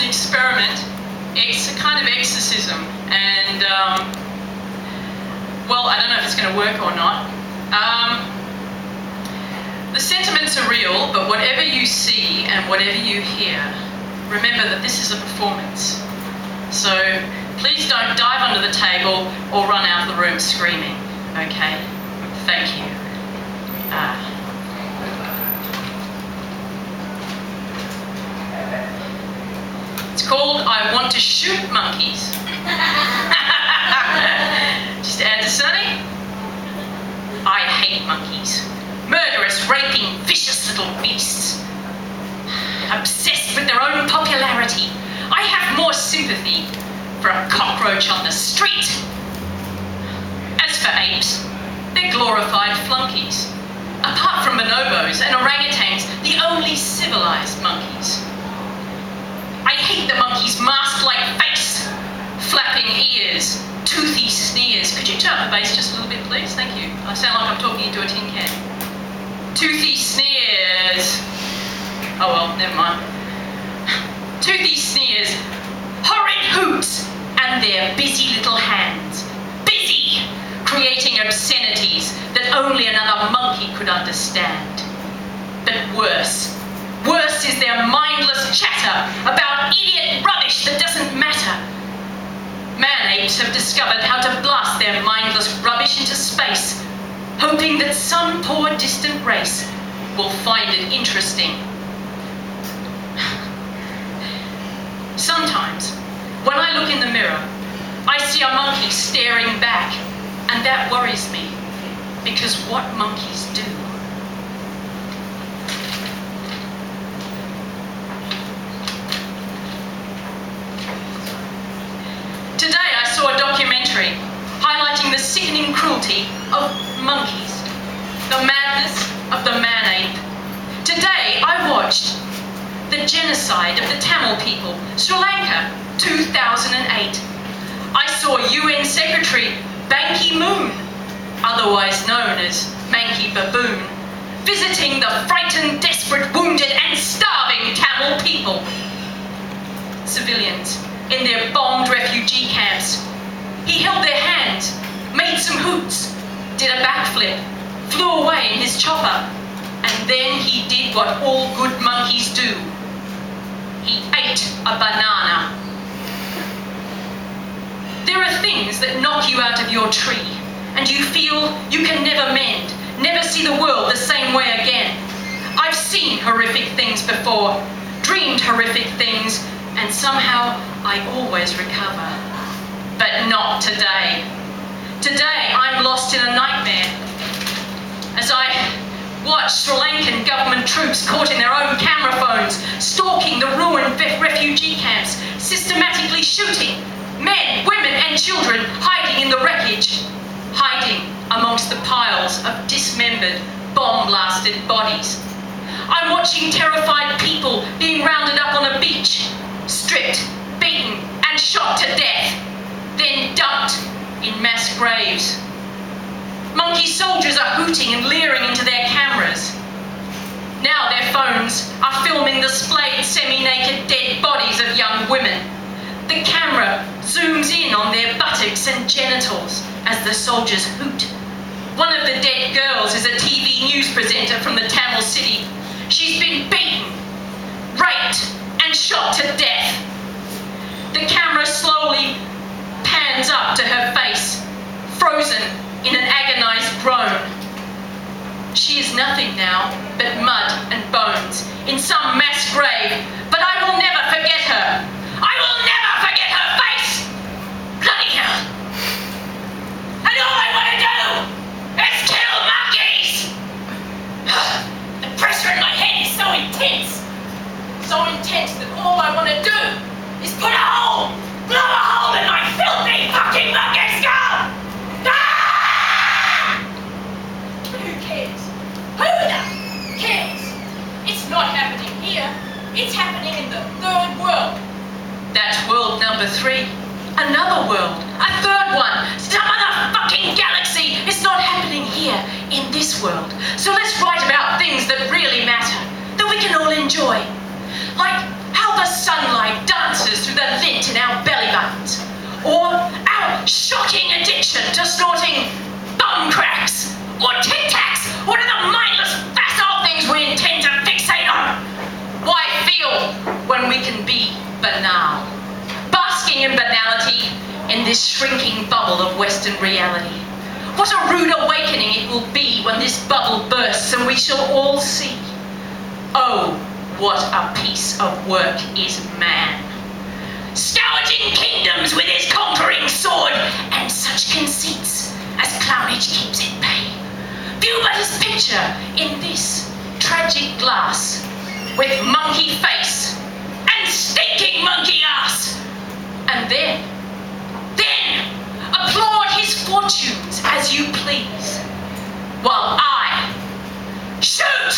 an experiment. It's a kind of exorcism, and well, I don't know if it's going to work or not. The sentiments are real, but whatever you see and whatever you hear, remember that this is a performance. So please don't dive under the table or run out of the room screaming, okay? Thank you. It's called I Want to Shoot Monkeys. Just to add to Sonny, I hate monkeys. Murderous, raping, vicious little beasts. Obsessed with their own popularity. I have more sympathy for a cockroach on the street. As for apes, they're glorified flunkies. Apart from bonobos and orangutans, the only civilized monkeys. I hate the monkey's mask-like face, flapping ears, toothy sneers. Could you turn up the bass just a little bit, please? Thank you. I sound like I'm talking into a tin can. Toothy sneers. Oh well, never mind. Toothy sneers, horrid hoots, and their busy little hands. Busy! Creating obscenities that only another monkey could understand. But worse. Worse is their mindless chatter about idiot rubbish that doesn't matter. Man-apes have discovered how to blast their mindless rubbish into space, hoping that some poor distant race will find it interesting. Sometimes, when I look in the mirror, I see a monkey staring back, and that worries me, because what monkeys do. Today I saw a documentary highlighting the sickening cruelty of monkeys, the madness of the man-ape. Today I watched the genocide of the Tamil people, Sri Lanka, 2008. I saw UN Secretary Ban Ki-moon, otherwise known as Manky Baboon, visiting the frightened, desperate, wounded and starving Tamil people. Civilians in their bombed refugee camps. He held their hands, made some hoots, did a backflip, flew away in his chopper, and then he did what all good monkeys do. He ate a banana. There are things that knock you out of your tree, and you feel you can never mend, never see the world the same way again. I've seen horrific things before, dreamed horrific things, and somehow I always recover. But not today. Today I'm lost in a nightmare. As I watch Sri Lankan government troops caught in their own camera phones, stalking the ruined refugee camps, systematically shooting men, women and children hiding in the wreckage, hiding amongst the piles of dismembered, bomb-blasted bodies. I'm watching terrified people being rounded up on a beach, stripped, beaten and shot to death, then dumped in mass graves. Monkey soldiers are hooting and leering into their cameras. Now their phones are filming the splayed, semi-naked dead bodies of young women. The camera zooms in on their buttocks and genitals as the soldiers hoot. One of the dead girls is a TV news presenter from the Tamil city. She's been beaten, raped, and shot to death. The camera slowly pans up to her face, frozen in an agonized groan. She is nothing now but mud and bones in some mass grave, but I will never forget her. I will never forget her face! Bloody hell! And all I want to do is kill monkeys! The pressure in my head is so intense that all I want to do is blow a hole in my filthy fucking monkey skull! Ah! Who cares? Who the cares? It's not happening here. It's happening in the third world. That's world number 3. Another world. A third one. Some other fucking galaxy. It's not happening here in this world. So let's write about things that really matter, that we can all enjoy. Like how the sunlight dances Or tic-tacs? What are the mindless, facile things we intend to fixate on? Why feel when we can be banal? Basking in banality in this shrinking bubble of Western reality. What a rude awakening it will be when this bubble bursts and we shall all see. Oh, what a piece of work is man. Scourging kingdoms with his conquering sword, and such conceits as clownage keeps at bay. View but his picture in this tragic glass, with monkey face and stinking monkey ass. And then applaud his fortunes as you please, while I shoot